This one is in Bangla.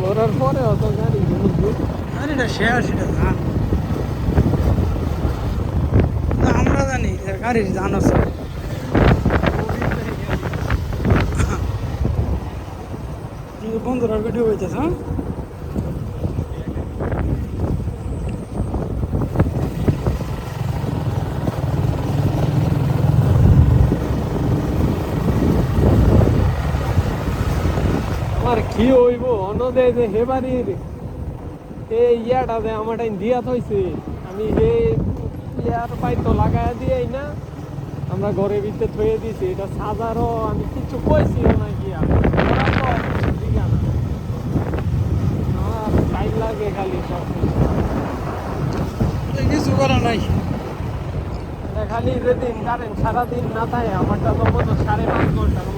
ঘোরার পরে অত গাড়ি গাড়িটা শেয়ার সেটা না আমরা জানি গাড়ির জান আছে বন্ধুরা ভিডিও হইতেছে হ্যাঁ আমার কি হইব অনদে যে হে বাড়ির এই ইয়াটা যে আমারটা দিয়া থইছে আমি হে ইয়ার পাইতো লাগাই দিই না আমরা ঘরে ভিতরে থয়ে দিছি এটা সাজারও আমি কিছু কইছি না গিয়া টাইম লাগে খালি সব কিছু করা নাই খালি যেদিন কারেন্ট সারাদিন না থাকে আমারটা তো মতো 5.5 ঘন্টার মতো